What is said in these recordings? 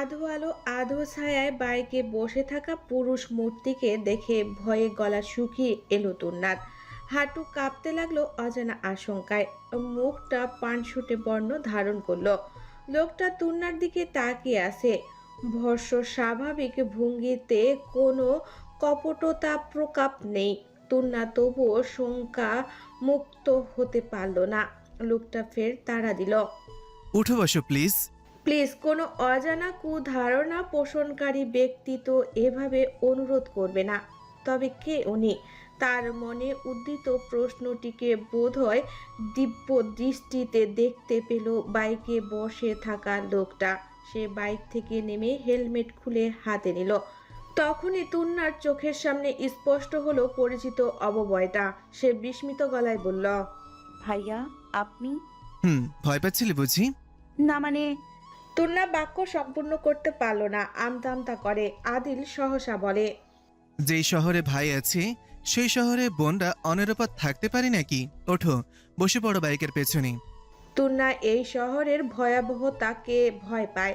আধো আলো আধো ছায়ায় বাইকে বসে থাকা পুরুষ মূর্তিকে দেখে ভয়ে গলা শুকিয়ে এলো তুন্নার। হাঁটু কাঁপতে লাগলো অজানা আশঙ্কায়। মুখটা পানসুটে বর্ণ ধারণ করলো। লোকটা তুন্নার দিকে তাকিয়ে আছে, ভর্ষ স্বাভাবিক ভঙ্গিতে, কোনো কপটতা প্রকাপ নেই। তুন্না তবুও শঙ্কা মুক্ত হতে পারল না। লোকটা ফের তাড়া দিল, উঠে বসো প্লিজ। প্লিজ। কোনো অজানা কুধারণা পোষণকারী ব্যক্তি তো এভাবে অনুরোধ করবে না। তবে কে উনি? তার মনে উদ্দিত প্রশ্নটিকে বোধহয় দিব্য দৃষ্টিতে দেখতে পেল বাইকে বসে থাকা লোকটা। সে বাইক থেকে নেমে হেলমেট খুলে হাতে নিল। তখনই তুন্নার চোখের সামনে স্পষ্ট হলো পরিচিত অববয়টা। সে বিস্মিত গলায় বলল, ভাইয়া, আপনি? ভয় পাচ্ছিলে বুঝি? না মানে। তুন্না বাক্য সম্পূর্ণ করতে পারল না, আমতা আমতা করে। আদিল সহসা বলে, যেই শহরে ভাই আছে সেই শহরে বোনরা অনিরাপদ থাকতে পারি নাকি? ওঠো, বসে পড়ো বাইকের পেছনে। তুন্না এই শহরের ভয়াবহতাকে ভয় পায়।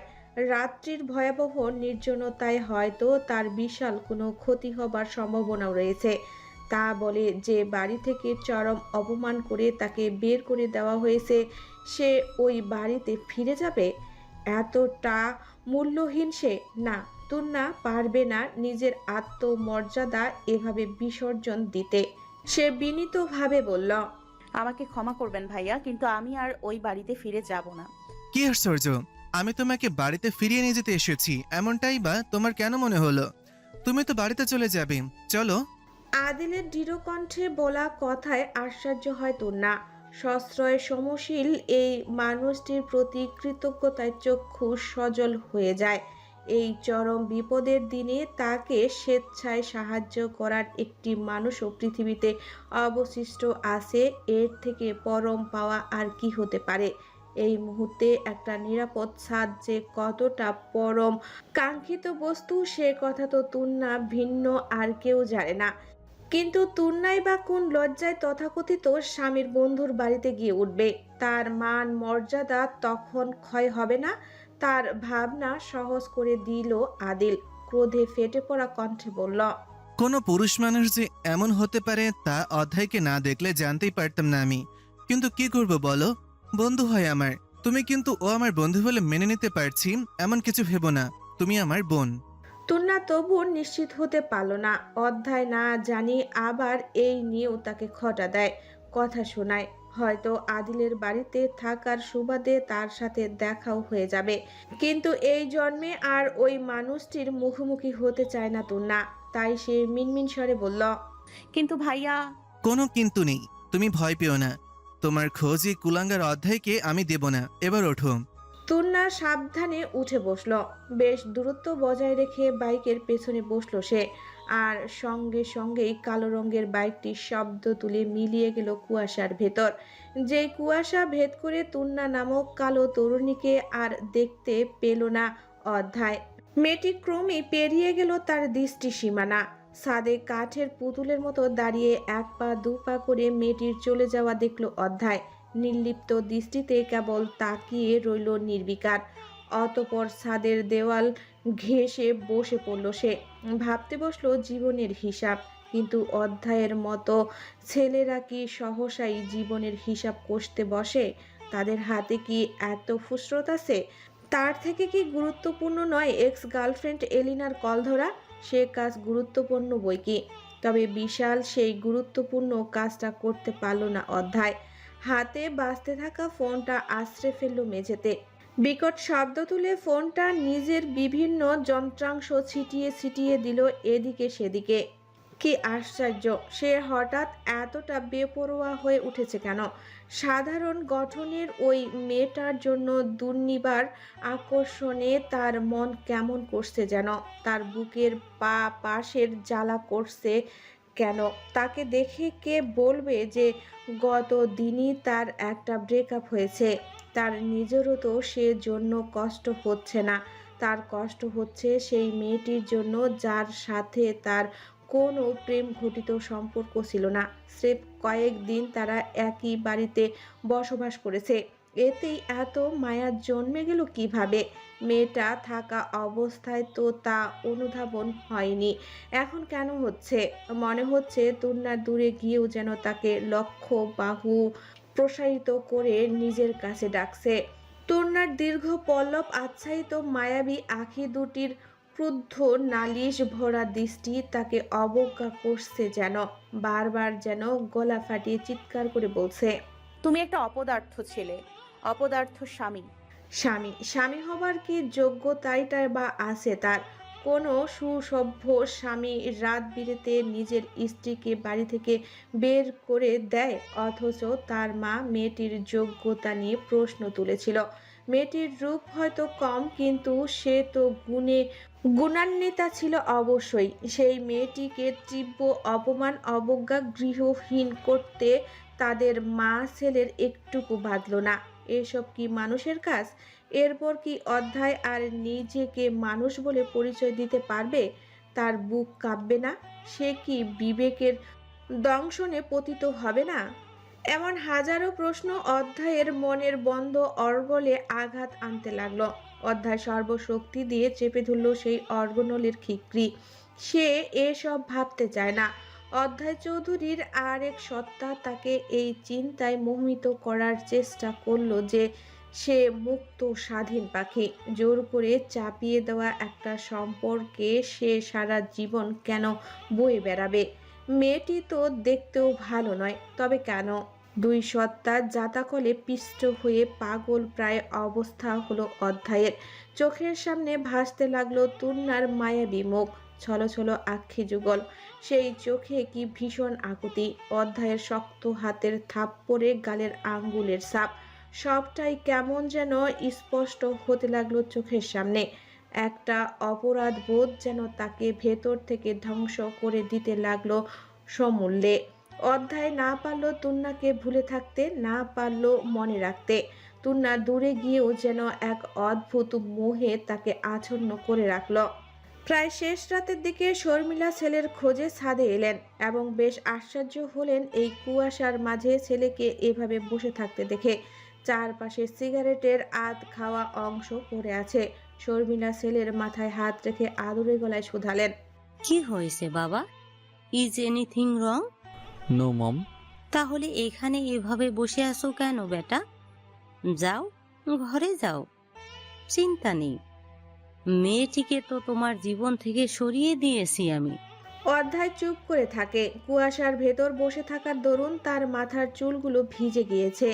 রাত্রির ভয়াবহ নির্জনতায় হয়তো তার বিশাল কোনো ক্ষতি হবার সম্ভাবনাও রয়েছে। তা বলে যে বাড়ি থেকে চরম অপমান করে তাকে বের করে দেওয়া হয়েছে, সে ওই বাড়িতে ফিরে যাবে? এতটা মূল্যহীন সে? না, তুন্না পারবে না নিজের আত্মমর্যাদা এভাবে বিসর্জন দিতে। সে বিনীতভাবে বলল, আমাকে ক্ষমা করবেন ভাইয়া, কিন্তু আমি আর ওই বাড়িতে ফিরে যাব না। কি আশ্চর্য! আমি তোমাকে বাড়িতে ফিরিয়ে নিয়ে যেতে এসেছি, এমনটাই বা তোমার কেন মনে হলো? তুমি তো বাড়িতে চলে যাবে, চলো। আদিলের দৃঢ় কণ্ঠে বলা কথায় আশ্চর্য হয় তুন্না। সশ্রয় সমশীল এই মানুষটির প্রতি কৃতজ্ঞতায় চক্ষু সজল হয়ে যায়। এই চরম বিপদের দিনে তাকে স্বেচ্ছায় সাহায্য করার একটি মানুষও পৃথিবীতে অবশিষ্ট আছে। এর থেকে পরম পাওয়া আর কি হতে পারে? এই মুহূর্তে একটা নিরাপদ ছাদ যে কতটা পরম কাঙ্ক্ষিত বস্তু, সে কথা তো তুন্না ভিন্ন আর কেউ জানে না। কিন্তু তুর্নাই বা কোন লজ্জায় তথাকথিত স্বামীর বন্ধুর বাড়িতে গিয়ে উঠবে? তার মান মর্যাদা তখন ক্ষয় হবে না? তার ভাবনা সহজ করে দিল আদিল। ক্রোধে ফেটে পড়া কণ্ঠে বলল, কোনো পুরুষ মানুষ যে এমন হতে পারে তা অধ্যায়কে না দেখলে জানতেই পারতাম না আমি। কিন্তু কি করব বলো? বন্ধু হয় আমার। তুমি কিন্তু ও আমার বন্ধু বলে মেনে নিতে পারছি, এমন কিছু ভেবো না। তুমি আমার বোন। তুন্না তবু নিশ্চিত হতে পারল না। অধ্যায় না জানি আবার এই নিয়েও তাকে খটা দেয়, কথা শোনায়। হয়তো আদিলের বাড়িতে থাকার সুবাদে তার সাথে দেখাও হয়ে যাবে। কিন্তু এই জন্মে আর ওই মানুষটির মুখোমুখি হতে চায় না তুন্না। তাই সে মিনমিন স্বরে বলল, কিন্তু ভাইয়া। কোনো কিন্তু নেই, তুমি ভয় পেও না। তোমার খোঁজ এই কুলাঙ্গার অধ্যায়কে আমি দেব না। এবার ওঠো। তুন্না সাবধানে উঠে বসল। বেশ দূরত্ব বজায় রেখে বাইকের পেছনে বসল সে। আর সঙ্গে সঙ্গেই কালো রঙের বাইকটি শব্দ তুলে মিলিয়ে গেল কুয়াশার ভেতর। যে কুয়াশা ভেদ করে তুন্না নামক কালো তরুণীকে আর দেখতে পেল না অধ্যায়। মেয়েটি ক্রমেই পেরিয়ে গেল তার দৃষ্টি সীমানা। ছাদে কাঠের পুতুলের মতো দাঁড়িয়ে এক পা দু পা করে মেয়েটির চলে যাওয়া দেখল অধ্যায়। নির্লিপ্ত দৃষ্টিতে কেবল তাকিয়ে রইল নির্বিকার। অতপর ছাদের দেওয়াল ঘেঁষে বসে পড়ল সে। ভাবতে বসলো জীবনের হিসাব। কিন্তু অধ্যায়ের মতো ছেলেরা কি সহসাই জীবনের হিসাব কষতে বসে? তাদের হাতে কি এত ফুসরত আছে? তার থেকে কি গুরুত্বপূর্ণ নয় এক্স গার্লফ্রেন্ড এলিনার কল ধরা? সে কাজ গুরুত্বপূর্ণ বইকি, তবে বিশাল সেই গুরুত্বপূর্ণ কাজটা করতে পারল না অধ্যায়। হাতে বাজতে থাকা ফোনটা আছড়ে ফেলল মেঝেতে। বিকট শব্দ তুলে ফোনটা নিজের বিভিন্ন যন্ত্রাংশ ছিটিয়ে ছিটিয়ে দিল এদিকে সেদিকে। কি আশ্চর্য, সে হঠাৎ এতটা বেপরোয়া হয়ে উঠেছে কেন? সাধারণ গঠনের ওই মেয়েটার জন্য দুর্নিবার আকর্ষণে তার মন কেমন করছে যেন। তার বুকের পাশের জ্বালা করছে কেন? তাকে দেখে কে বলবে যে গত দিনই তার একটা ব্রেকআপ হয়েছে? তার নিজেরও তো সে জন্য কষ্ট হচ্ছে না। তার কষ্ট হচ্ছে সেই মেয়েটির জন্য যার সাথে তার কোনো প্রেম ঘটিত সম্পর্ক ছিল না। স্রেফ কয়েকদিন তারা একই বাড়িতে বসবাস করেছে। এতেই এত মায়া জন্মে গেল কিভাবে? মেয়েটা থাকা অবস্থায় তো তা অনুধাবন হয়নি, এখন কেন হচ্ছে? মনে হচ্ছে তুন্না দূরে গিয়েও যেন তাকে লক্ষ্য বাহু প্রসারিত করে নিজের কাছে ডাকছে। তন্নার দীর্ঘ পল্লব আচ্ছাদিত মায়াবী আঁখি দুটির ক্রুদ্ধ নালিশ ভরা দৃষ্টি তাকে অবজ্ঞা করছে, যেন বারবার যেন গলা ফাটিয়ে চিৎকার করে বলছে, তুমি একটা অপদার্থ ছেলে, অপদার্থ স্বামী। স্বামী স্বামী হবার কি যোগ্যতাইটাই বা আছে তার? কোনো সুসভ্য স্বামী রাত বিরেতে নিজের স্ত্রীকে বাড়ি থেকে বের করে দেয়, অথচ তার মা মেয়েটির যোগ্যতা নিয়ে প্রশ্ন তুলেছিল। মেয়েটির রূপ হয়তো কম, কিন্তু সে তো গুণান্বিতা ছিল অবশ্যই। সেই মেয়েটিকে তীব্র অপমান অবজ্ঞা গৃহহীন করতে তাদের মা ছেলের একটুকু বাধল না। এসব কি মানুষের কাজ? এরপর কি অধ্যায় আর নিজেকে মানুষ বলে পরিচয় দিতে পারবে? তার বুক কাঁপবে না? সে কি বিবেকের দংশনে পতিত হবে না? এমন হাজারো প্রশ্ন অধ্যায়ের মনের বন্ধ অর্গলে আঘাত আনতে লাগলো। অধ্যায় সর্বশক্তি দিয়ে চেপে ধরল সেই অর্গনলের খিকরি। সে এসব ভাবতে চায় না। অধ্যায় চৌধুরীর আরেক সত্তা তাকে এই চিন্তায় মোহিত করার চেষ্টা করলো যে সে মুক্ত স্বাধীন পাখি। জোর করে চাপিয়ে দেওয়া একটা সম্পর্কে সে সারা জীবন কেন বয়ে বেড়াবে? মেয়েটি তো দেখতেও ভালো নয়, তবে কেন? দুই সত্তার জাতাকলে পিষ্ট হয়ে পাগল প্রায় অবস্থা হলো অধ্যায়ের। চোখের সামনে ভাসতে লাগলো তুন্নার মায়াবী মুখ, ছলো ছলো আক্ষি যুগল। সেই চোখে কি ভীষণ আকুতি! অধ্যায়ের শক্ত হাতের থাপ্পড়ে গালের আঙ্গুলের ছাপ, সবটাই কেমন যেন স্পষ্ট হতে লাগলো চোখের সামনে। একটা অপরাধ বোধ যেন তাকে ভেতর থেকে ধ্বংস করে দিতে লাগলো সমূল্যে। অধ্যায় না পারল তুন্নাকে ভুলে থাকতে, না পারল মনে রাখতে। তুন্না দূরে গিয়েও যেন এক অদ্ভুত মোহে তাকে আচ্ছন্ন করে রাখল। প্রায় শেষ রাতের দিকে শর্মিলা ছেলের খোঁজে ছাদে এলেন এবং বেশ আশ্চর্য হলেন এই কুয়াশার মাঝে ছেলেকে এভাবে বসে থাকতে দেখে। চারপাশে সিগারেটের আধ খাওয়া অংশ পড়ে আছে। শর্মিলা ছেলের মাথায় হাত রেখে আদুরে গলায় শুধালেন, কি হয়েছে বাবা? Is anything wrong? No mom. তাহলে এখানে এভাবে বসে আছো কেন বেটা? যাও, ঘরে যাও, চিন্তা নেই। মেয়েটিকে তো তোমার জীবন থেকে সরিয়ে দিয়েছি আমি। অধ্যায় চুপ করে থাকে। কুয়াশার ভেতর বসে থাকার দরুন তার মাথার চুলগুলো ভিজে গিয়েছে।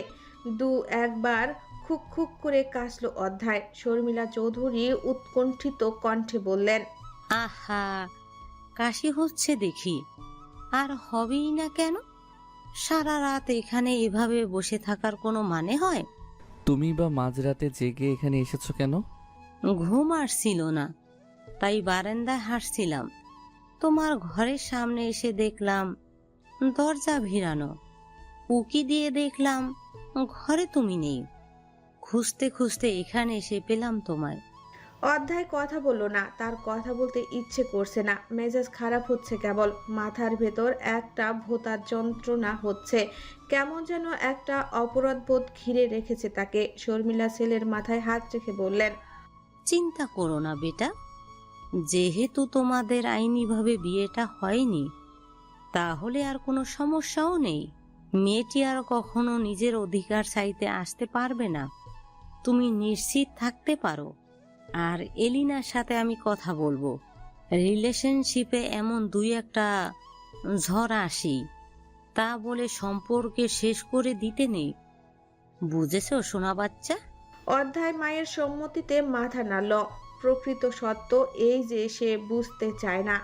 দু একবার খুক খুক করে কাশলো অধ্যায়। শর্মিলা চৌধুরী উৎকণ্ঠিত কণ্ঠে বললেন, আহা, কাশি হচ্ছে দেখি। আর হবেই না কেন? সারা রাত এখানে এভাবে বসে থাকার কোনো মানে হয়? তুমি বা মাঝরাতে জেগে এখানে এসেছো কেন? ঘুম আসছিল না, তাই বারান্দায় হাঁটছিলাম। তোমার ঘরের সামনে এসে দেখলাম দরজা ভিড়ানো। উকি দিয়ে দেখলাম ঘরে তুমি নেই। খুঁজতে খুঁজতে এখানে এসে পেলাম তোমায়। অধ্যায় কথা বলল না। তার কথা বলতে ইচ্ছে করছে না। মেজাজ খারাপ হচ্ছে কেবল। মাথার ভেতর একটা ভোঁতার যন্ত্রণা হচ্ছে। কেমন যেন একটা অপরাধবোধ ঘিরে রেখেছে তাকে। শর্মিলা ছেলের মাথায় হাত রেখে বললেন, চিন্তা করো না বেটা, যেহেতু তোমাদের আইনিভাবে বিয়েটা হয়নি, তাহলে আর কোনো সমস্যাও নেই। মেয়েটি আর কখনো নিজের অধিকার চাইতে আসতে পারবে না, তুমি নিশ্চিত থাকতে পারো। আর এলিনার সাথে আমি কথা বলবো। রিলেশনশিপে এমন দুই একটা ঝড় আসি, তা বলে সম্পর্কে শেষ করে দিতে নেই। বুঝেছো সোনা বাচ্চা? অধ্যায় মায়ের সম্মতিতে মাথা নাড়ল। প্রকৃত সত্য এই যে সে বুঝতে চায় না,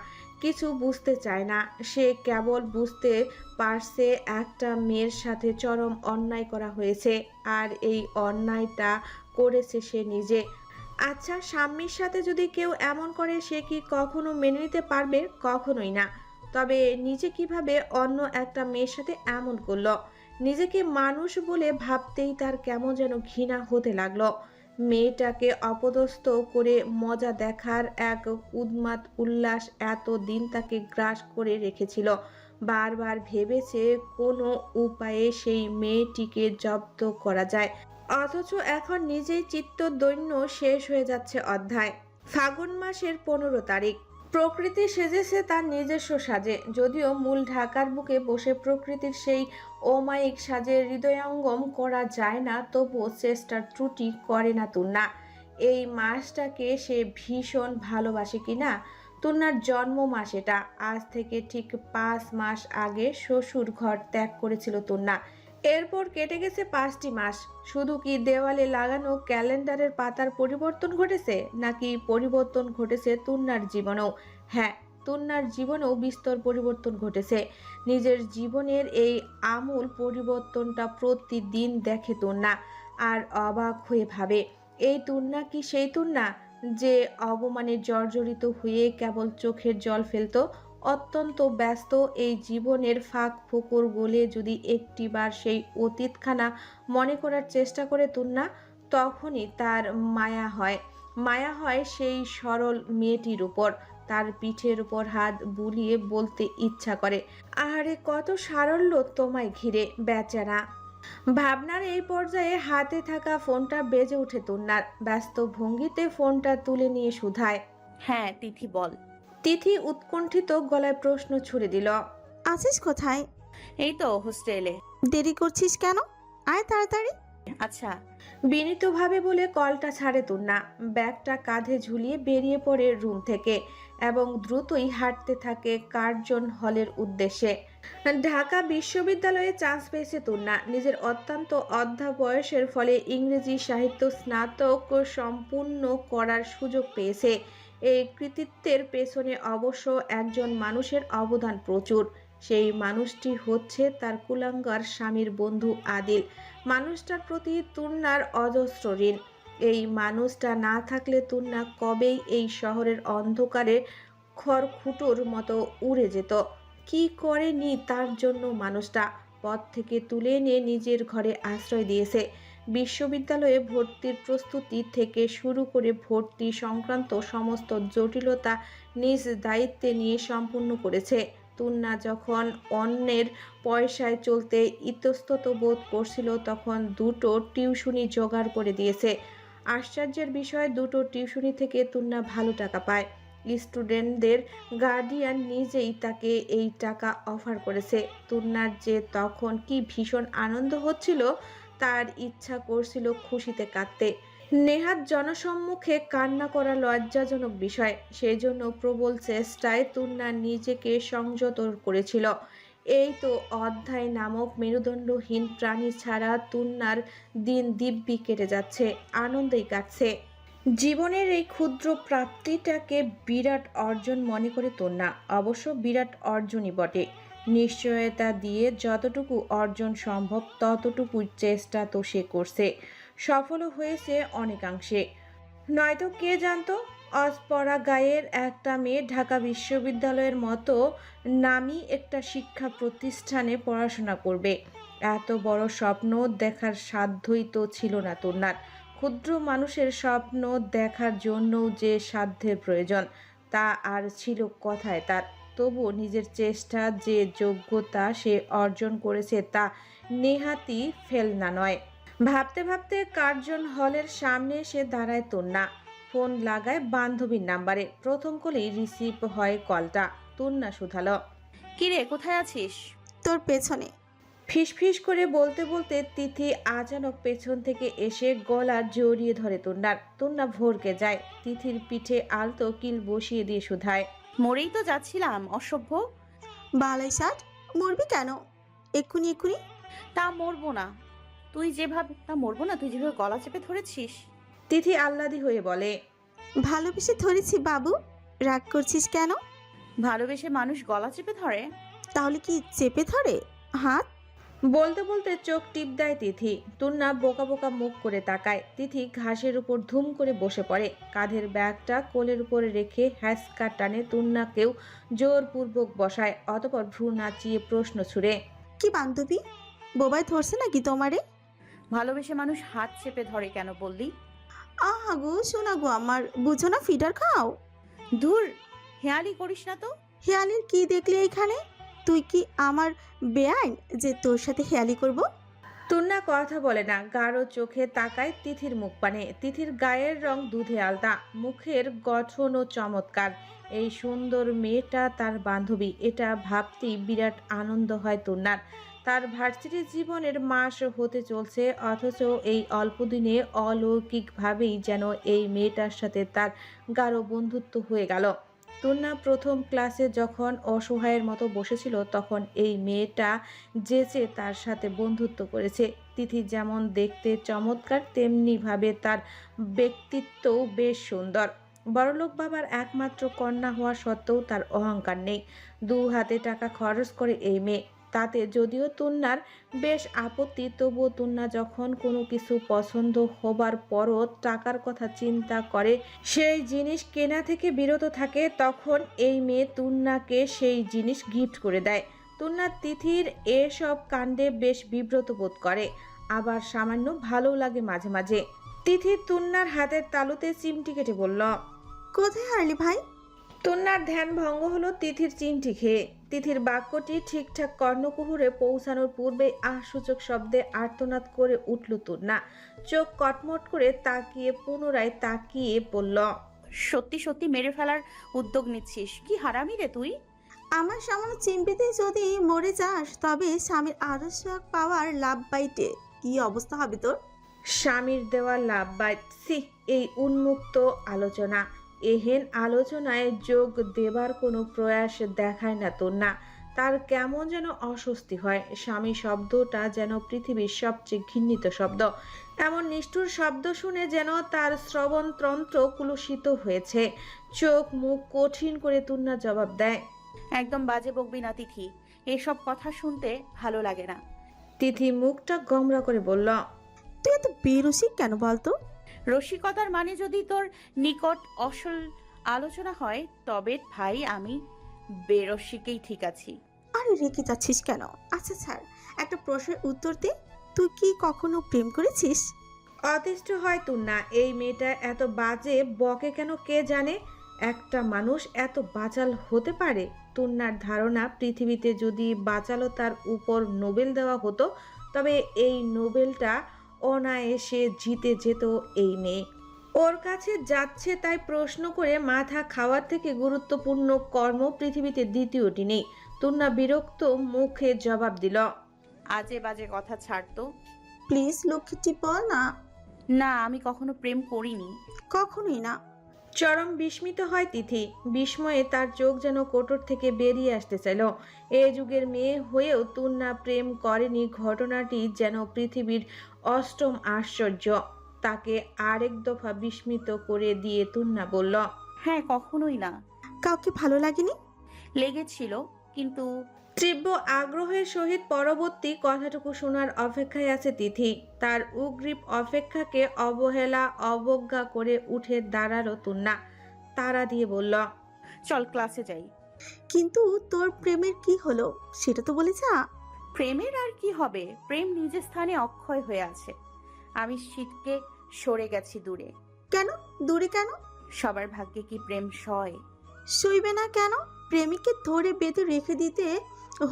কিছু বুঝতে চায় না। সে কেবল বুঝতে পারছে একটা মেয়ের সাথে চরম অন্যায় করা হয়েছে, আর এই অন্যায়টা করেছে সে নিজে। আচ্ছা, স্বামীর সাথে যদি কেউ এমন করে সে কি কখনো মেনে নিতে পারবে? কখনোই না। তবে নিজে কিভাবে অন্য একটা মেয়ের সাথে এমন করলো? নিজেকে মানুষ বলে ভাবতেই তার কেমন যেন ঘৃণা হতে লাগলো। মেয়েটাকে অপদস্থ করে মজা দেখার এক উন্মাদ উল্লাস এত দিন তাকে গ্রাস করে রেখেছিল। বারবার ভেবেছে কোনো উপায়ে সেই মেয়েটিকে জব্দ করা যায়, অথচ এখন নিজেই চিত্তদৈন্য শেষ হয়ে যাচ্ছে অধ্যায়। ফাগুন মাসের 15 তারিখ। প্রকৃতি সেজেছে তার নিজস্ব সাজে, যদিও মূল ঢাকার বুকে বসে প্রকৃতির সেই অমায়িক সাজে হৃদয়ঙ্গম করা যায় না, তবুও চেষ্টার ত্রুটি করে না তুন্না। এই মাসটাকে সে ভীষণ ভালোবাসে কিনা। তুন্নার জন্ম মাস এটা। আজ থেকে ঠিক 5 মাস আগে শ্বশুর ঘর ত্যাগ করেছিল তুন্না। এরপর কেটে গেছে 5টি মাস। শুধু কি দেওয়ালে লাগানো ক্যালেন্ডারের পাতার পরিবর্তন ঘটেছে, নাকি পরিবর্তন ঘটেছে তুন্নার জীবনেও? হ্যাঁ, তুন্নার জীবনেও বিস্তর পরিবর্তন ঘটেছে। নিজের জীবনের এই আমূল পরিবর্তনটা প্রতিদিন দেখে তুন্না, আর অবাক হয়ে ভাবে, এই তুন্না কি সেই তুন্না যে অবমানে জর্জরিত হয়ে কেবল চোখের জল ফেলতো? অত্যন্ত ব্যস্ত এই জীবনের ফাঁক ফোকর গলে যদি একটিবার সেই অতীতখানা মনে করার চেষ্টা করে তুন্না, তখনই তার মায়া হয় সেই সরল মেয়েটির উপর। তার পিঠের উপর হাত বুলিয়ে বলতে ইচ্ছা করে, আহারে কত সারল্য তোমায় ঘিরে বেচারা। ভাবনার এই পর্যায়ে হাতে থাকা ফোনটা বেজে ওঠে তুন্নার। ব্যস্ত ভঙ্গিতে ফোনটা তুলে নিয়ে শুধায়। হ্যাঁ তিথি বল। তিথি উৎকণ্ঠিত গলায় প্রশ্ন ছুড়ে দিল। আছিস কোথায়? এই তো হোস্টেলে। দেরি করছিস কেন? আয় তাড়াতাড়ি। আচ্ছা। বিনীতভাবে বলে কলটা ছাড়ে তুন্না। ব্যাগটা কাঁধে ঝুলিয়ে বেরিয়ে পড়ে রুম থেকে এবং দ্রুতই হাঁটতে থাকে কার্জন হলের উদ্দেশ্যে। ঢাকা বিশ্ববিদ্যালয়ে চান্স পেয়েছে তুন্না। নিজের অত্যন্ত অধ্যা বয়সের ফলে ইংরেজি সাহিত্য স্নাতক সম্পূর্ণ করার সুযোগ পেয়েছে। এই কৃতিত্বের পেছনে অবশ্য একজন মানুষের অবদান প্রচুর। সেই মানুষটি হচ্ছে তার কুলাঙ্গার স্বামীর বন্ধু আদিল। মানুষটার প্রতি তুন্নার অজস্র ঋণ। এই মানুষটা না থাকলে তুন্না কবেই এই শহরের অন্ধকারে খড়খুটোর মতো উড়ে যেত। কি করেনি তার জন্য মানুষটা? পথ থেকে তুলে এনে নিজের ঘরে আশ্রয় দিয়েছে। বিশ্ববিদ্যালয়ে ভর্তির প্রস্তুতি থেকে শুরু করে ভর্তি সংক্রান্ত সমস্ত জটিলতা নিজ দায়িত্বে নিয়ে সম্পূর্ণ করেছে। তুন্না যখন অন্যের পয়সায় চলতে ইতস্তত বোধ করছিল, তখন 2টো টিউশনি জোগাড় করে দিয়েছে। আশ্চর্যের বিষয়, 2টো টিউশনি থেকে তুন্না ভালো টাকা পায়। স্টুডেন্টদের গার্ডিয়ান নিজেই তাকে এই টাকা অফার করেছে। তুন্নার যে তখন কি ভীষণ আনন্দ হচ্ছিল, তার ইচ্ছা করছিল খুশিতে কাঁদতে। নেহাত জনসম্মুখে কান্না করা লজ্জাজনক বিষয়। সেই জন্য প্রবল চেষ্টায় তুন্না নিজেকে সংযত করেছিল। এই তো অধ্যায় নামক মেরুদণ্ডহীন প্রাণী ছাড়া তুন্নার দিন দিব্যি কেটে যাচ্ছে, আনন্দেই কাটছে। জীবনের এই ক্ষুদ্র প্রাপ্তিটাকে বিরাট অর্জন মনে করে তুন্না। অবশ্য বিরাট অর্জনই বটে। নিশ্চয়তা দিয়ে যতটুকু অর্জন সম্ভব ততটুকুই চেষ্টা তো সে করছে। সফলও হয়েছে অনেকাংশে। নয়তো কে জানতো অজপরা গায়ের একটা মেয়ে ঢাকা বিশ্ববিদ্যালয়ের মতো নামী একটা শিক্ষা প্রতিষ্ঠানে পড়াশোনা করবে। এত বড় স্বপ্ন দেখার সাধ্যই তো ছিল না তুন্নার। ক্ষুদ্র মানুষের স্বপ্ন দেখার জন্যও যে সাধ্যের প্রয়োজন, তা আর ছিল কথায় তার। তবুও নিজের চেষ্টা যে যোগ্যতা সে অর্জন করেছে, তা নেহাতি ফেলনা নয়। ভাবতে ভাবতে কার্জন হলের সামনে এসে দাঁড়ায় তুন্না। ফোন লাগায় বান্ধবীর নাম্বারে। প্রথম কলেই রিসিভ হয় কলটা। তুন্না শুধালো, কিরে কোথায় আছিস? তোর পেছনে। ফিসফিস করে বলতে বলতে তিথি আচানক পেছন থেকে এসে গলা জড়িয়ে ধরে তুন্নার। তুন্না ভরকে যায়। তিথির পিঠে আলতো কিল বসিয়ে দিয়ে শুধায়, মরেই তো যাচ্ছিলাম অসভ্য। বালাই ষাট, মরবি কেন? এক্ষুনি এক্ষুনি। তা মরবো না তুই যেভাবে গলা চেপে ধরেছিস। তিথি আহ্লাদি হয়ে বলে, ভালোবেসে ধরেছি বাবু, রাগ করছিস কেন? ভালোবেসে মানুষ গলা চেপে ধরে? তাহলে কি চেপে ধরে হাত? বলতে বলতে চোখ টিপ দেয় তিথি। তুন্না বোকা বোকা মুখ করে তাকায়। তিথি ঘাসের উপর ধুম করে বসে পড়ে। কাঁধের ব্যাগটা কোলের উপরে রেখে হ্যাঁচকা টানে তুন্নাকেও জোরপূর্বক বসায়। অতঃপর ভ্রু নাচিয়ে প্রশ্ন ছুড়ে, কি বান্ধবী, বোবাই ধরছে নাকি তোমারে? ভালোবেসে মানুষ হাত চেপে ধরে কেন বললি? আহা গো শোনা গো আমার, বুঝো না ফিডার খাও? ধুর, হেয়ালি করিস না তো। হেয়ালির কি দেখলি এইখানে? তুই কি আমার বেআইন যে তোর সাথে হেয়ালি করব? তুন্না কথা বলে না, গাঢ় চোখে তাকায় তিথির মুখ পানে। তিথির গায়ের রং দুধে আলতা, মুখের গঠনও চমৎকার। এই সুন্দর মেয়েটা তার বান্ধবী, এটা ভাবতেই বিরাট আনন্দ হয় তুন্নার। তার ভার্সিটি জীবনের মাস হতে চলছে, অথচ এই অল্প দিনে অলৌকিকভাবেই যেন এই মেয়েটার সাথে তার গাঢ় বন্ধুত্ব হয়ে গেল। তুন্না প্রথম ক্লাসে যখন অসহায়ের মতো বসেছিল, তখন এই মেয়েটা যেচে তার সাথে বন্ধুত্ব করেছে। তিথি যেমন দেখতে চমৎকার, তেমনি ভাবে তার ব্যক্তিত্বও বেশ সুন্দর। বড়লোক বাবার একমাত্র কন্যা হওয়া সত্ত্বেও তার অহংকার নেই। দু হাতে টাকা খরচ করে এই মেয়ে। তাতে যদিও তুন্নার বেশ আপত্তি, তবুও তুন্না যখন কোনো কিছু পছন্দ হবার পরও টাকার কথা চিন্তা করে সেই জিনিস কেনা থেকে বিরত থাকে, তখন এই মেয়ে তুন্নাকে সেই জিনিস গিফট করে দেয়। তুন্না তিথির এসব কাণ্ডে বেশ বিব্রত বোধ করে, আবার সামান্য ভালো লাগে মাঝে মাঝে। তিথি তুন্নার হাতের তালুতে চিমটি কেটে বলল। কোথায় হারলি ভাই? তুন্নার ধ্যান ভঙ্গ হলো তিথির চিমটি খেয়ে। তিথির বাক্যটি ঠিকঠাক কর্ণকুহুরে পৌঁছানোর পূর্বে সূচক শব্দে আর্তনাদ করে উঠল তুন্না। চোখ কটমট করে তাকিয়ে পুনরায় তাকিয়ে বলল। সত্যি সত্যি মেরে ফেলার উদ্যোগ নিচ্ছিস? কি হারামি রে তুই! আমার সামান্য চিমটিতে যদি মরে যাস, তবে স্বামীর আদর্শ পাওয়ার লাভ বাইটে কি অবস্থা হবে তোর? স্বামীর দেওয়া লাভ বাইছি, এই উন্মুক্ত আলোচনা, এহেন আলোচনায় যোগ দেবার কোনো প্রয়াস দেখায় না তুন্না। তার কেমন যেন অস্বস্তি হয়। স্বামী শব্দটা যেন পৃথিবীর সবচেয়ে ঘৃণিত শব্দ। এমন নিষ্ঠুর শব্দ শুনে যেন তার শ্রবণতন্ত্র কুলুষিত হয়েছে। চোখ মুখ কঠিন করে তুন্না জবাব দেয়। একদম বাজে বকবি না তিথি, এসব কথা শুনতে ভালো লাগে না। তিথি মুখটা গমরা করে বলল। তুই এত বেরসিক কেন বলতো? রসিকতার মানে যদি তোর নিকট অসল আলোচনা হয়, তবে ভাই আমি বেরসিকেই ঠিক আছি। আরে রেখে যাচ্ছিস কেন? আচ্ছা ছাড়, একটা প্রশ্নের উত্তর দে। তুই কি কখনো প্রেম করেছিস? অতিষ্ঠ হয় তুন্না। এই মেয়েটা এত বাজে বকে কেন কে জানে। একটা মানুষ এত বাচাল হতে পারে? তুন্নার ধারণা, পৃথিবীতে যদি বাচালতার উপর নোবেল দেওয়া হতো, তবে এই নোবেলটা অনায়াসে জিতে যেত এই মেয়ে। ওর কাছে যাচ্ছে তাই প্রশ্ন করে মাথা খাওয়ার থেকে গুরুত্বপূর্ণ কর্ম পৃথিবীতে দ্বিতীয়টি নেই। তুন্না বিরক্ত মুখে জবাব দিল। আজে বাজে কথা ছাড় তো। প্লিজ লক্ষ্মীটি বল না। না, আমি কখনো প্রেম করিনি। কখনোই না। চরম বিস্মিত হয় তিথি। বিস্ময়ে তার চোখ যেন কোটর থেকে বেরিয়ে আসতে চাইল। এ যুগের মেয়ে হয়েও তুন্না প্রেম করেনি, ঘটনাটি যেন পৃথিবীর অষ্টম আশ্চর্য। তাকে আরেক দফা বিস্মিত করে দিয়ে তুন্না বলল। হ্যাঁ, কখনোই না। কাউকে ভালো লাগেনি? লেগেছিল, কিন্তু তীব্র আগ্রহের সহিত পরবর্তী কথাটুকু শোনার অপেক্ষায় আছে তিথি। তার উগ্রীব অপেক্ষাকে অবহেলা অবজ্ঞা করে উঠে দাঁড়ালো তুন্না। তাড়া দিয়ে বলল। চল ক্লাসে যাই। কিন্তু তোর প্রেমের কি হলো সেটা তো বলে যা। প্রেমের আর কি হবে? প্রেম নিজের স্থানে অক্ষয় হয়ে আছে। আমি শীতকে সরে গেছি দূরে। কেন দূরে কেন? সবার ভাগ্যে কি প্রেম সয়? সইবে না কেন? প্রেমিককে ধরে বেঁধে রেখে দিতে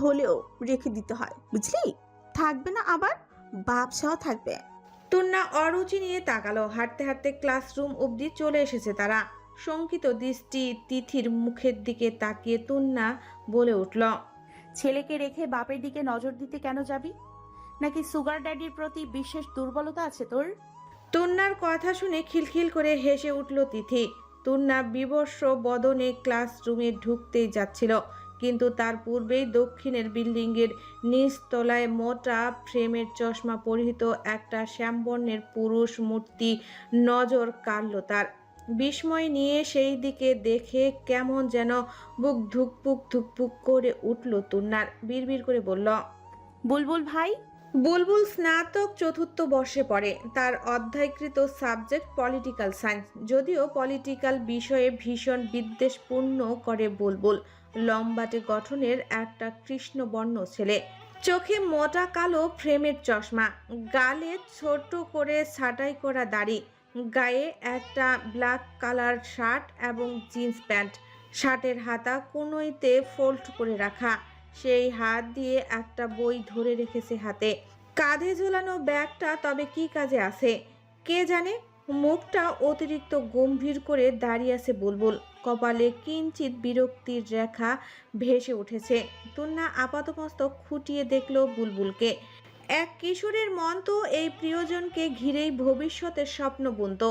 হলেও রেখে দিতে হয়, বুঝলি? থাকবে না আবার বাপসাও থাকবে। তুন্না অরুচি নিয়ে তাকালো। হাঁটতে হাঁটতে ক্লাসরুম অবধি চলে এসেছে তারা। শঙ্কিত দৃষ্টি তিথির মুখের দিকে তাকিয়ে তুন্না বলে উঠল। ছেলেকে রেখে বাপের দিকে নজর দিতে কেন যাবি? নাকি সুগার ড্যাডির প্রতি বিশেষ দুর্বলতা আছে তোর? তুন্নার কথা শুনে খিলখিল করে হেসে উঠল তিথি। তুন্না বিবর্ষ বদনে ক্লাসরুমে ঢুকতেই যাচ্ছিল, কিন্তু তার পূর্বেই দক্ষিণের বিল্ডিংয়ের নিচতলায় মোটা ফ্রেমের চশমা পরিহিত একটা শ্যামবর্ণের পুরুষ মূর্তি নজর কাড়ল তার। বিস্ময় নিয়ে সেই দিকে দেখে কেমন যেন বুক ধুকপুক ধুকপুক করে উঠল তুন্নার। বিড়বিড় করে বলল। বুলবুল ভাই। বুলবুল স্নাতক চতুর্থ বর্ষে পড়ে। তার অধ্যায়কৃত সাবজেক্ট পলিটিক্যাল সায়েন্স। যদিও পলিটিক্যাল বিষয়ে ভীষণ বিদ্বেষপূর্ণ করে বুলবুল। লম্বাটে গঠনের একটা কৃষ্ণবর্ণ ছেলে, চোখে মোটা কালো ফ্রেমের চশমা, গালে ছোট করে ছাঁটাই করা দাড়ি, গায়ে একটা ব্ল্যাক কালার শার্ট এবং জিন্স প্যান্ট। শার্টের হাতা কনুইতে ফোল্ড করে রাখা। সেই হাত দিয়ে একটা বই ধরে রেখেছে হাতে। কাঁধে ঝোলানো ব্যাগটা তবে কি কাজে আছে কে জানে। মুখটা অতিরিক্ত গম্ভীর করে দাঁড়িয়ে আছে বুলবুল। কপালে কিঞ্চিত বিরক্তির রেখা ভেসে উঠেছে। তুন্না আপাতমস্তক খুঁটিয়ে দেখল বুলবুলকে। এক কিশোরের মন তো এই প্রিয়জনকে ঘিরেই ভবিষ্যতের স্বপ্ন বুনত।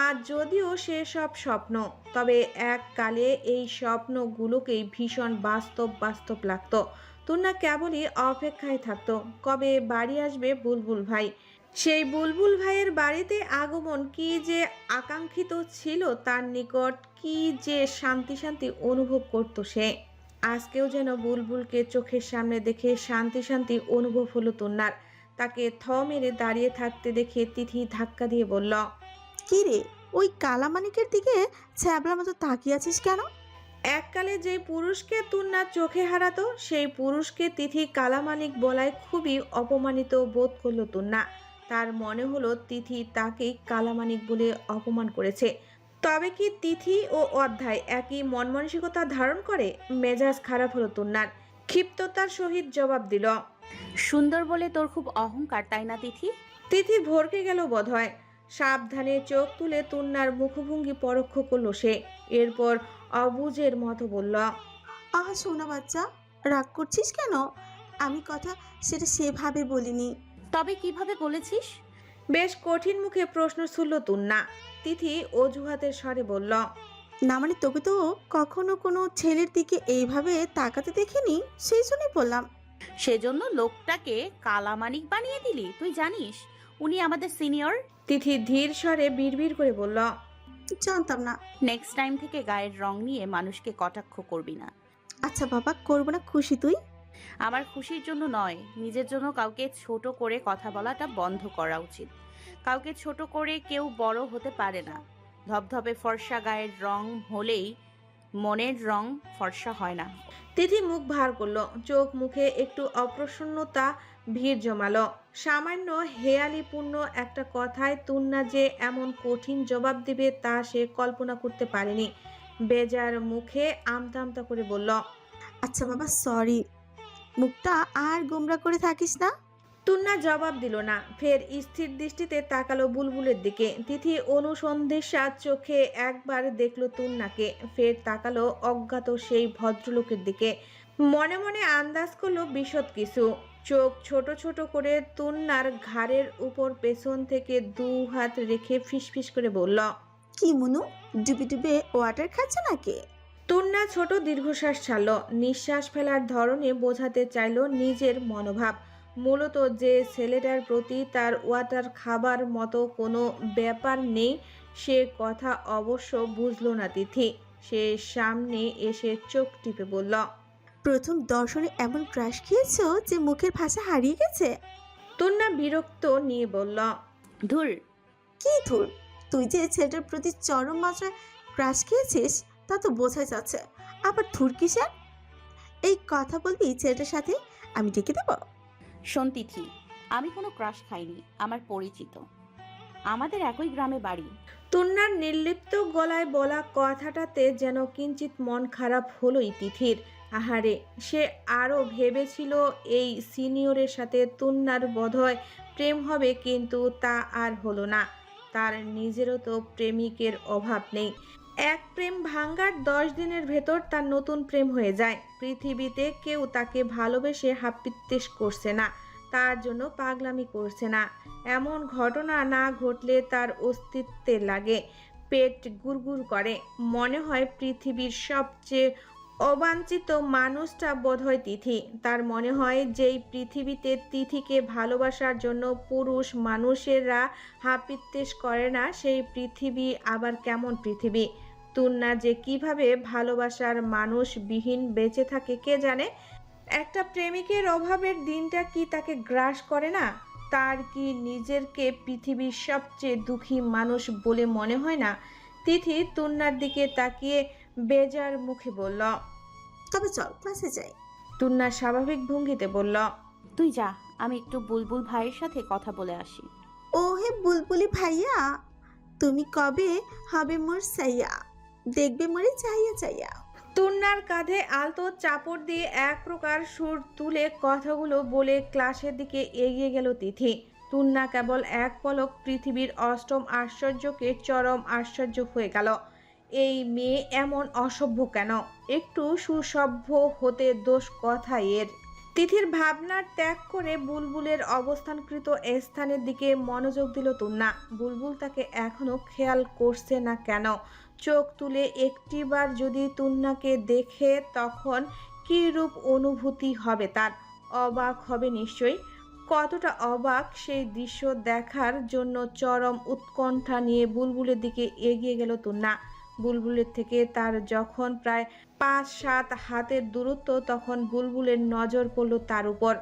আর যদিও সে সব স্বপ্ন, তবে এককালে এই স্বপ্নগুলোকেই ভীষণ বাস্তব বাস্তব লাগত। তুন্না কেবলই অপেক্ষায় থাকতো কবে বাড়ি আসবে বুলবুল ভাই। সেই বুলবুল ভাইয়ের বাড়িতে আগমন কি যে আকাঙ্ক্ষিত ছিল তার নিকট, কি যে শান্তি শান্তি অনুভব করত সে। আজকেও যেন বুলবুলকে চোখের সামনে দেখে শান্তি শান্তি অনুভব হলো তুন্নার। তাকে থ মেরে দাঁড়িয়ে থাকতে দেখে তিথি ধাক্কা দিয়ে বলল, কি রে, ওই কালামানিকের দিকে ছ্যাবলা মতো তাকিয়ে আছিস কেন? এককালে যে পুরুষকে তুন্না চোখে হারাতো সেই পুরুষকে তিথি কালামানিক বলায় খুবই অপমানিত বোধ করলো তুন্না। তার মনে হলো তিথি তাকে কালামানিক বলে অপমান করেছে। তবে কি তিথি ও অধ্যায় একই মন মানসিকতা ধারণ করে? মেজাজ খারাপ হলো তুন্নার। ক্ষিপ্ততার সহিত জবাব দিল, সুন্দর বলে তোর খুব অহংকার, তাই না তিথি? তিথি ভরকে গেল বোধহয়। সাবধানে চোখ তুলে তুন্নার মুখভঙ্গি পরোক্ষ করলো সে। এরপর অবুঝের মতো বলল, আহা সোনা বাচ্চা, রাগ করছিস কেন? আমি কথা সেটা সেভাবে বলিনি। তবে কিভাবে বলেছিস? বেশ কঠিন মুখে প্রশ্ন ছুড়ল তুন্না। তিথি অজুহাতের স্বরে বলল, না মানে তোকে তো কখনো কোনো ছেলের দিকে এইভাবে তাকাতে দেখিনি, সেই জন্যই বললাম। সেজন্য লোকটাকে কালামানিক বানিয়ে দিলি? তুই জানিস উনি আমাদের সিনিয়র। তিথি ধীর স্বরে বিড়বিড় করে বলল, জানতাম না। নেক্সট টাইম থেকে গায়ের রং নিয়ে মানুষকে কটাক্ষ করবি না। আচ্ছা বাবা, করবো না, খুশি তুই? আমার খুশির জন্য নয়, নিজের জন্য কাউকে ছোট করে কথা বলাটা বন্ধ করা উচিত। কাউকে ছোট করে কেউ বড় হতে পারে না। ধবধবে ফর্সা গায়ের রং হলেই মনের রং ফর্সা হয় না। তিথি মুখ ভার করলো। চোখ মুখে একটু অপ্রসন্নতা ভিড় জমালো। সামান্য হেয়ালিপূর্ণ একটা কথায় তুন্না যে এমন কঠিন জবাব দিবে তা সে কল্পনা করতে পারেনি। বেজার মুখে আমতা আমতা করে বলল, আচ্ছা বাবা, সরি। মুখটা আর গোমরা করে থাকিস না। তুন্না জবাব দিল না। ফের স্থির দৃষ্টিতে তাকালো বুলবুলের দিকে। তিথি অনুসন্ধিৎসা চোখে একবার দেখলো তুন্নাকে, ফের তাকালো অজ্ঞাত সেই ভদ্রলোকের দিকে। মনে মনে আন্দাজ করলো বিশদ কিছু। চোখ ছোট ছোট করে তুন্নার ঘাড়ের উপর পেছন থেকে দু হাত রেখে ফিসফিস করে বলল, কি মুনু, ডুবে ডুবে ওয়াটার খাচ্ছ নাকি? তুন্না ছোট দীর্ঘশ্বাস ছাড়ল। নিঃশ্বাস ফেলার ধরনে বোঝাতে চাইল নিজের মনোভাব। মূলত যে ছেলেটার প্রতি তার ওয়াটার খাবার মতো কোনো ব্যাপার নেই সে কথা অবশ্য বুঝল না তিথি। সে সামনে এসে চোখ টিপে বলল, প্রথম দর্শনে এমন ক্রাশ খেয়েছো যে মুখের ভাষা হারিয়ে গেছে? তুন্না বিরক্ত নিয়ে বলল, ধুর, কি ধুর, তুই যে ছেলেটার প্রতি চরম মাত্রায় ক্রাশ খেয়েছিস তা তো বোঝাই যাচ্ছে, আবার ধুর কিসের? এই কথা বলবি ছেলেটার সাথে? আমি ডেকে দেবো? শোন তিথি, আমি কোনো ক্রাশ খাইনি, আমার পরিচিত, আমাদের একই গ্রামে বাড়ি। তুন্নার নির্লিপ্ত গলায় বলা কথাটাতে যেন কিঞ্চিত মন খারাপ হলোই তিথির। আহারে, সে আরও ভেবেছিল এই সিনিয়রের সাথে তুন্নার বোধহয় প্রেম হবে, কিন্তু তা আর হলো না। তার নিজেরও তো প্রেমিকের অভাব নেই। এক প্রেম ভাঙ্গার 10 দিনের ভেতর তার নতুন প্রেম হয়ে যায়। পৃথিবীতে কেউ তাকে ভালোবেসে হাপিত্যেশ করছে না, তার জন্য পাগলামি করছে না। এমন ঘটনা না ঘটলে তার অস্তিত্বে লাগে, পেট গুড়গুড় করে। মনে হয় পৃথিবীর সবচেয়ে অবাঞ্ছিত মানুষটা বোধহয় তিথি। তার মনে হয় যেই পৃথিবীতে তিথিকে ভালোবাসার জন্য পুরুষ মানুষেরা হাপিত্যেশ করে না, সেই পৃথিবী আবার কেমন পৃথিবী। তুন্না যে কিভাবে ভালোবাসার মানুষবিহীন বেঁচে থাকে কে জানে। একটা প্রেমিকের অভাবের দিনটা কি তাকে গ্রাস করে না? তার কি নিজেরকে পৃথিবীর সবচেয়ে দুঃখী মানুষ বলে মনে হয় না? তিথি তুন্নার দিকে তাকিয়ে বেজার মুখে বলল, তবে চল ক্লাসে যাই। তুন্না স্বাভাবিক ভঙ্গিতে বলল, তুই যা, আমি একটু বুলবুল ভাইয়ের সাথে কথা বলে আসি। ও হে বুলবুলি ভাইয়া, তুমি কবে হবে মোর সাইয়া, দেখবে মোরে চাইয়া চাইয়া। তুন্নার কাঁধে আলতো চাপড় দিয়ে এক প্রকার সুর তুলে কথাগুলো বলে ক্লাসের দিকে এগিয়ে গেল তিথি। তুন্না কেবল এক পলক পৃথিবীর অষ্টম আশ্চর্যকে চরম আশ্চর্য হয়ে গেল। এই মেয়ে এমন অসভ্য কেন? একটু সুসভ্য হতে দোষ কথা এর। তিথির ভাবনার ত্যাগ করে বুলবুলের অবস্থানকৃত স্থানের দিকে মনোযোগ দিল তুন্না। বুলবুল তাকে এখনো খেয়াল করছে না কেন? চোখ তুলে একটিবার যদি তুন্নাকে দেখে তখন কী রূপ অনুভূতি হবে তার? অবাক হবে নিশ্চয়ই। কতটা অবাক সেই দৃশ্য দেখার জন্য চরম উৎকণ্ঠা নিয়ে বুলবুলের দিকে এগিয়ে গেল তুন্না। বুলবুলের থেকে তার যখন প্রায় 5-7 হাতের দূরত্ব, তখন বুলবুলের নজর পড়ল তার উপর।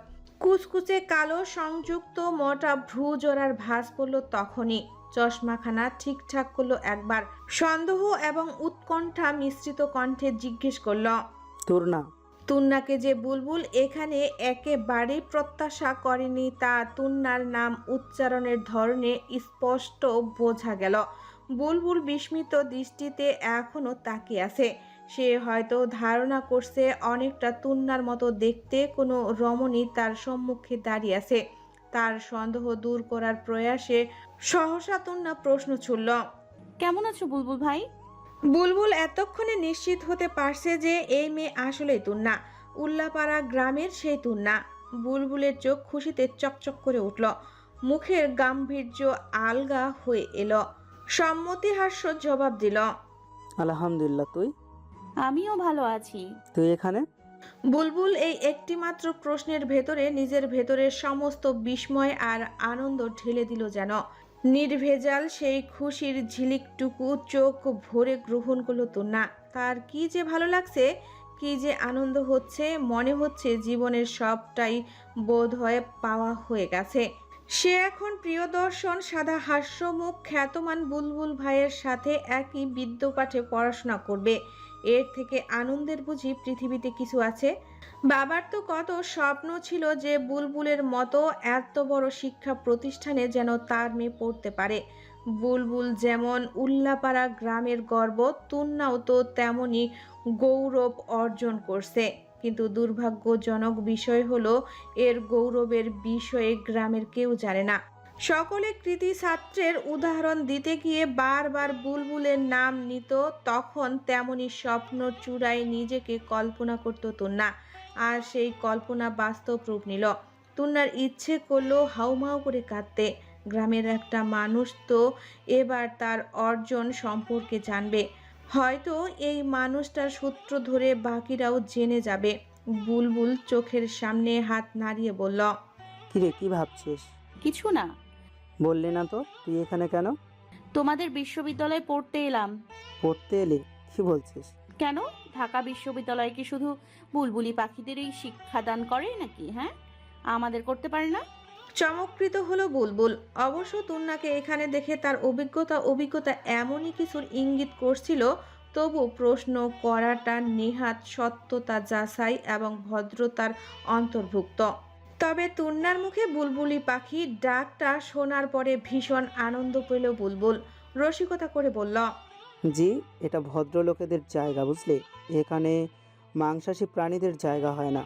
কুচকুচে কালো সংযুক্ত মোটা ভ্রু জোড়ার ভাঁজ পড়ল তখনই। চশমাখানা ঠিকঠাক করলো একবার। সন্দেহ এবং উৎকণ্ঠা মিশ্রিত কণ্ঠে জিজ্ঞেস করল, তোর না? তুন্নাকে যে বুলবুল এখানে একেবারেই প্রত্যাশা করেনি তা তুন্নার নাম উচ্চারণের ধরনে স্পষ্ট বোঝা গেল। বুলবুল বিস্মিত দৃষ্টিতে এখনো তাকিয়ে আছে। সে হয়তো ধারণা করছে অনেকটা তুন্নার মতো দেখতে কোনো রমণী তার সম্মুখে দাঁড়িয়ে আছে। তার সন্দেহ দূর করার প্রয়াসে সহসা তুন্না প্রশ্ন ছুড়ল, কেমন আছো বুলবুল ভাই? বুলবুল এতক্ষণে নিশ্চিত হতে পারছে যে এই মেয়ে আসলেই তুন্না, উল্লাপাড়া গ্রামের সেই তুন্না। বুলবুলের চোখ খুশিতে চকচক করে উঠল, মুখের গাম্ভীর্য আলগা হয়ে এলো। সম্মতি হাস্য জবাব দিল, আলহামদুলিল্লাহ। তুই? আমিও ভালো আছি। তুই এখানে? বুলবুল এই একটিমাত্র প্রশ্নের ভেতরে নিজের ভেতরের সমস্ত বিস্ময় আর আনন্দ ঢেলে দিল যেন। নির্ভেজাল সেই খুশির ঝিলিকটুকু চোখ ভরে গ্রহণ করলো তুন্না। তার কি যে ভালো লাগছে, কি যে আনন্দ হচ্ছে, মনে হচ্ছে জীবনের সবটাই বোধহয় পাওয়া হয়ে গেছে। সে এখন প্রিয়দর্শন সাদা হাস্যমুখ খ্যাতমান বুলবুল ভাইয়ের সাথে একই বিদ্যাপাঠে পড়াশোনা করবে। এর থেকে আনন্দের বুঝি পৃথিবীতে কিছু আছে? বাবার তো কত স্বপ্ন ছিল যে বুলবুলের মতো এত বড় শিক্ষা প্রতিষ্ঠানে যেন তার মেয়ে পড়তে পারে। বুলবুল যেমন উল্লাপাড়া গ্রামের গর্ব, তুন্নাও তো তেমনই গৌরব অর্জন করছে। কিন্তু দুর্ভাগ্যজনক বিষয় হলো এর গৌরবের বিষয়ে গ্রামের কেউ জানে না। সকলে কৃতি ছাত্রের উদাহরণ দিতে গিয়ে বারবার বুলবুলের নাম নিত, তখন তেমনি স্বপ্ন চূড়ায় নিজেকে কল্পনা করত তুন্না। আর সেই কল্পনা বাস্তব রূপ নিল। তুন্নার ইচ্ছে করলো হাউমাউ করে কাঁদতে। গ্রামের একটা মানুষ তো এবার তার অর্জন সম্পর্কে জানবে। হয়তো এই মানুষটার সূত্র ধরে বাকিরাও জেনে যাবে। বুলবুল চোখের সামনে হাত নাড়িয়ে বলল, কিরে, কি ভাবছিস? কিছু না। বললি না তো তুই এখানে কেন? তোমাদের বিশ্ববিদ্যালয়ে পড়তে এলাম। পড়তে এলি? কি বলছিস? কেন? ঢাকা বিশ্ববিদ্যালয় কি শুধু বুলবুলি পাখিদেরই শিক্ষাদান করে নাকি? হ্যাঁ, আমাদের করতে পারে না? চমৎকৃত হলো বুলবুল। অবশ্য তুন্নাকে এখানে দেখে তার অভিজ্ঞতা এমনই কিছুর ইঙ্গিত করছিল। তবু প্রশ্ন করাটা নেহাত সত্যতা যাচাই এবং ভদ্রতার অন্তর্ভুক্ত। তবে তুন্নার মুখে বুলবুলি পাখি ডাকটা শোনার পরে ভীষণ আনন্দ পেল বুলবুল। রসিকতা করে বলল, জি, এটা ভদ্রলোকেদের জায়গা, বুঝলি? এখানে মাংসাশী প্রাণীদের জায়গা হয় না।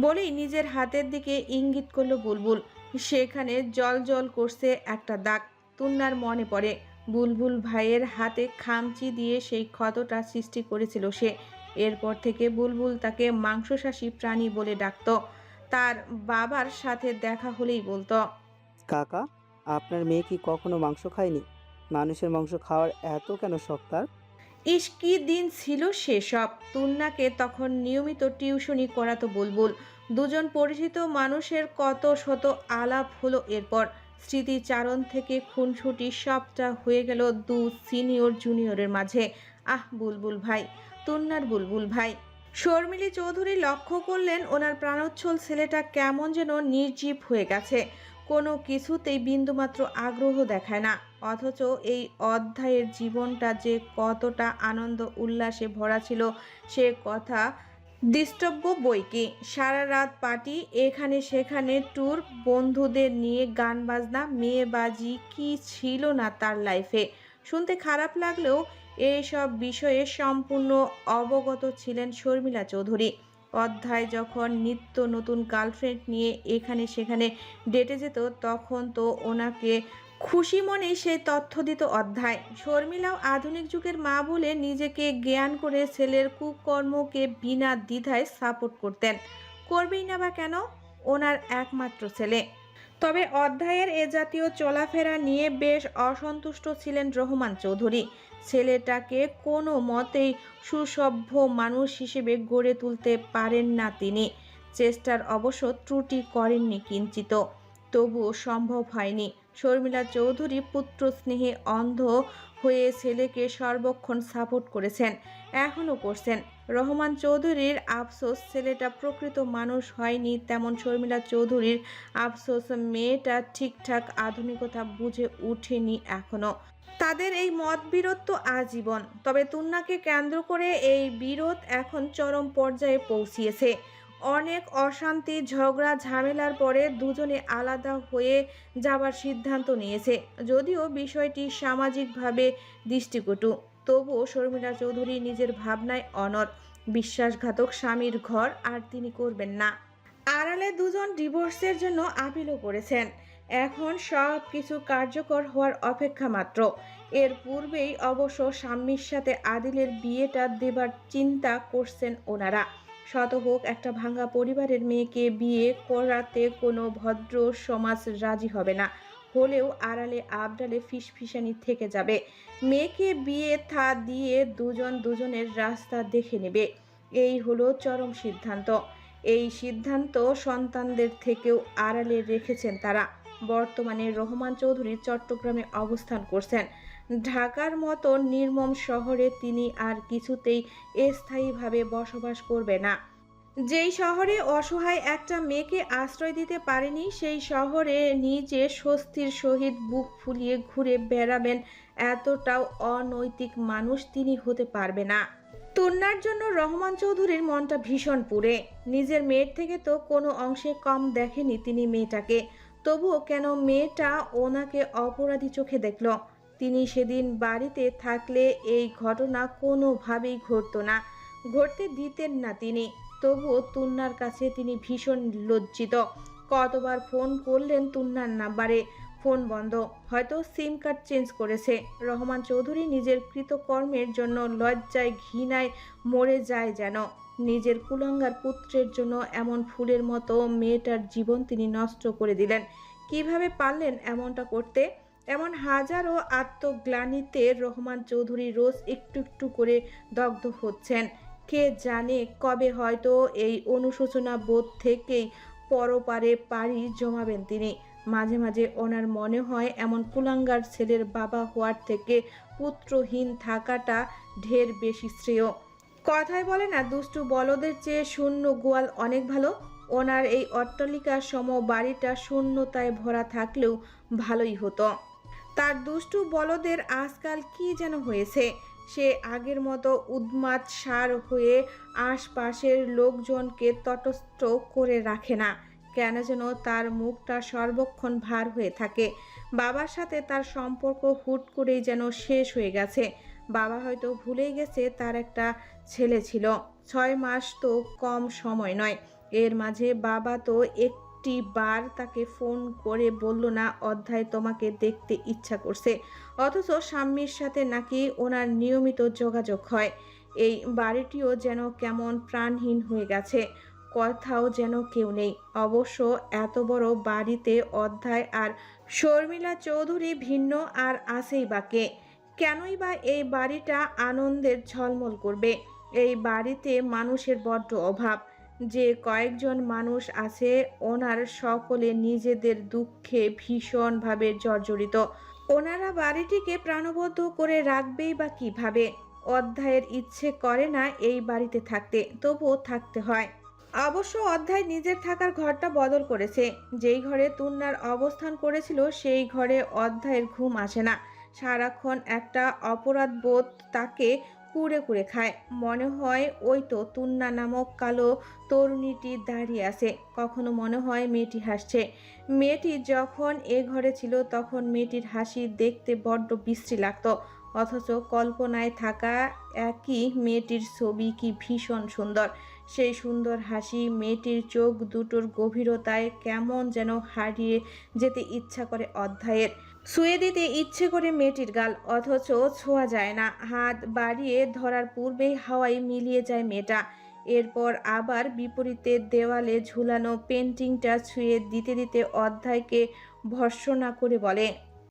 বলেই নিজের হাতের দিকে ইঙ্গিত করলো বুলবুল। সেখানে জল জল করছে একটা দাগ। তুন্নার মনে পড়ে বুলবুল ভাইয়ের হাতে খামচি দিয়ে সেই ক্ষতটা সৃষ্টি করেছিল সে। এরপর থেকে বুলবুল তাকে মাংসশাসী প্রাণী বলে ডাকত। তার বাবার সাথে দেখা হলেই বলতো, কাকা, আপনার মেয়ে কি কখনো মাংস খায়নি? মানুষের মাংস খাওয়ার এত কেন শখ তার? ইস, কি দিন ছিল সেসব। তুন্নাকে তখন নিয়মিত টিউশনি করাতো বুলবুল। দুজন পরিচিত মানুষের কত শত আলাপ হলো এরপর। স্মৃতিচারণ থেকে খুনসুটি সবটা হয়ে গেল দু সিনিয়র জুনিয়রের মাঝে। আহ, বুলবুল ভাই, তুন্নার বুলবুল ভাই। শর্মিলী চৌধুরী লক্ষ্য করলেন ওনার প্রাণোচ্ছল ছেলেটা কেমন যেন নির্জীব হয়ে গেছে। কোনো কিছুতেই বিন্দুমাত্র আগ্রহ দেখায় না। অথচ এই অধ্যায়ের জীবনটা যে কতটা আনন্দ উল্লাসে ভরা ছিল সে কথা দ্রষ্টব্য বইকি। সারা রাত পার্টি, এখানে সেখানে ট্যুর, বন্ধুদের নিয়ে গান বাজনা, মেয়েবাজি কি ছিল না তার লাইফে। শুনতে খারাপ লাগলেও এইসব বিষয়ে সম্পূর্ণ অবগত ছিলেন শর্মিলা চৌধুরী। অধ্যায় যখন নিত্য নতুন গার্লফ্রেন্ড নিয়ে এখানে সেখানে ডেটে যেত তখন তো ওনাকে খুশি মনেই সেই তথ্য দিত অধ্যায়। শর্মিলাও আধুনিক যুগের মা বলে নিজেকে জ্ঞান করে ছেলের কুকর্মকে বিনা দ্বিধায় সাপোর্ট করতেন। করবেই না বা কেন, ওনার একমাত্র ছেলে। তবে অধ্যায়ের এ জাতীয় চলাফেরা নিয়ে বেশ অসন্তুষ্ট ছিলেন রহমান চৌধুরী। ছেলেটাকে কোনো মতেই সুসভ্য মানুষ হিসেবে গড়ে তুলতে পারেন না তিনি। চেষ্টার অবশ্য ত্রুটি করেননি কিঞ্চিত, তবুও সম্ভব হয়নি। শর্মিলা চৌধুরী পুত্র স্নেহে অন্ধ হয়ে ছেলেকে সর্বক্ষণ সাপোর্ট করেছেন, এখনও করছেন। রহমান চৌধুরীর আফসোস ছেলেটা প্রকৃত মানুষ হয়নি, তেমন শর্মিলা চৌধুরীর আফসোস মেয়েটা ঠিকঠাক আধুনিকতা বুঝে ওঠেনি এখনো। তাদের এই মতবিরোধ তো আজীবন। তবে তুন্নাকে কেন্দ্র করে এই বিরোধ এখন চরম পর্যায়ে পৌঁছিয়েছে। অনেক অশান্তি ঝগড়া ঝামেলার পরে দুজনে আলাদা হয়ে যাবার সিদ্ধান্ত নিয়েছে। যদিও বিষয়টি সামাজিকভাবে দৃষ্টিকটু, তবুও শর্মিলা চৌধুরী নিজের ভাবনায় অনড়। বিশ্বাসঘাতক স্বামীর ঘর আর তিনি করবেন না। আড়ালে দুজন ডিভোর্সের জন্য আপিলও করেছেন। এখন সব কিছু কার্যকর হওয়ার অপেক্ষা মাত্র। এর পূর্বেই অবশ্য স্বামীর সাথে আদিলের বিয়েটা দেবার চিন্তা করছেন ওনারা। শতহোক একটা ভাঙা পরিবারের মেয়েকে বিয়ে করাতে কোনো ভদ্র সমাজ রাজি হবে না, হলেও আড়ালে আবডালে ফিসফিসানি থেকে যাবে। মেয়েকে বিয়ে থা দিয়ে দুজন দুজনের রাস্তা দেখে নেবে, এই হলো চরম সিদ্ধান্ত। এই সিদ্ধান্ত সন্তানদের থেকেও আড়ালে রেখেছেন তারা। বর্তমানে রহমান চৌধুরী চট্টগ্রামে অবস্থান করছেন। ঢাকার মতো নির্মম শহরে তিনি আর কিছুতেই স্থায়ীভাবে বসবাস করবে না। যেই শহরে অসহায় একটা মেয়েকে আশ্রয় দিতে পারেনি, সেই শহরে নিজে স্বস্তির সহিত বুক ফুলিয়ে ঘুরে বেড়াবেন এতটাও অনৈতিক মানুষ তিনি হতে পারবে না। তুন্নার জন্য রহমান চৌধুরীর মনটা ভীষণ পুড়ে। নিজের মেয়ের থেকে তো কোনো অংশে কম দেখেনি তিনি মেয়েটাকে, তবুও কেন মেয়েটা ওনাকে অপরাধী চোখে দেখল? তিনি সেদিন বাড়িতে থাকলে এই ঘটনা কোনোভাবেই ঘটতো না, ঘটতে দিতেন না তিনি। তবুও তুন্নার কাছে তিনি ভীষণ লজ্জিত। কতবার ফোন করলেন তুন্নার নাম্বারে, ফোন বন্ধ। হয়তো সিম কার্ড চেঞ্জ করেছে। রহমান চৌধুরী নিজের কৃতকর্মের জন্য লজ্জায় ঘৃণায় মরে যায় যেন। নিজের কুলাঙ্গার পুত্রের জন্য এমন ফুলের মতো মেয়েটার জীবন তিনি নষ্ট করে দিলেন। কিভাবে পারলেন এমনটা করতে? এমন হাজারো আত্মগ্লানিতে রহমান চৌধুরী রোজ একটু একটু করে দগ্ধ হচ্ছেন। কে জানে কবে হয়তো এই অনুশোচনা বোধ থেকেই পরপারে পাড়ি জমাবেন তিনি। মাঝে মাঝে ওনার মনে হয় এমন কুলাঙ্গার ছেলের বাবা হওয়ার থেকে পুত্রহীন থাকাটা ঢের বেশি শ্রেয়। কথায় বলে না, দুষ্টু বলদের চেয়ে শূন্য গোয়াল অনেক ভালো। ওনার এই অট্টালিকার সম বাড়িটা শূন্যতায় ভরা থাকলেও ভালোই হতো। তার দুষ্টু বলদের আজকাল কি যেন হয়েছে। সে আগের মতো উন্মাদ সার হয়ে আশপাশের লোকজনকে তটস্থ করে রাখে না। কেন যেন তার মুখটা সর্বক্ষণ ভার হয়ে থাকে। বাবার সাথে তার সম্পর্ক হুট করেই যেন শেষ হয়ে গেছে। বাবা হয়তো ভুলেই গেছে তার একটা ছেলে ছিল। 6 মাস তো কম সময় নয়। এর মাঝে বাবা তো একটি বার তাকে ফোন করে বলল না অধ্যায় তোমাকে দেখতে ইচ্ছা করছে, অথচ স্বামীর সাথে নাকি ওনার নিয়মিত যোগাযোগ হয়। এই বাড়িটিও যেন কেমন প্রাণহীন হয়ে গেছে, কোথাও যেন কেউ নেই। অবশ্য এত বড় বাড়িতে অধ্যায় আর শর্মিলা চৌধুরী ভিন্ন, আর আছেই বা কে? কেনই বা এই বাড়িটা আনন্দের ঝলমল করবে? এই বাড়িতে মানুষের বড্ড অভাব। যে কয়েকজন মানুষ আছে ওনার সকলে নিজেদের দুঃখে ভীষণভাবে জর্জরিত। ওনারা বাড়িটিকে প্রাণবদ্ধ করে রাখবেই বা কিভাবে? অধ্যায়ের ইচ্ছে করে না এই বাড়িতে থাকতে, তবুও থাকতে হয়। অবশ্য অধ্যায় নিজের থাকার ঘরটা বদল করেছে। যেই ঘরে তুন্নার অবস্থান করেছিল সেই ঘরে অধ্যায়ের ঘুম আসে না। সারাক্ষণ একটা অপরাধবোধ তাকে কুড়ে কুড়ে খায়। মনে হয় ওই তো তুন্না নামক কালো তরুণীটি দাঁড়িয়ে আছে। কখনো মনে হয় মেয়েটি হাসছে। মেয়েটি যখন এ ঘরে ছিল তখন মেয়েটির হাসি দেখতে বড্ড বিশ্রী লাগতো। অথচ কল্পনায় থাকা একই মেয়েটির ছবি কি ভীষণ সুন্দর। সেই সুন্দর হাসি, মেয়েটির চোখ দুটোর গভীরতায় কেমন যেন হারিয়ে যেতে ইচ্ছা করে অধ্যায়ের। ছুঁয়ে দিতে ইচ্ছে করে মেয়েটির গাল, অথচ ছোঁয়া যায় না। হাত বাড়িয়ে ধরার পূর্বেই হাওয়ায় মিলিয়ে যায় মেয়েটা। এরপর আবার বিপরীতে দেওয়ালে ঝুলানো পেন্টিংটা ছুঁয়ে দিতে দিতে অধ্যায়কে ভর্ৎসনা করে বলে,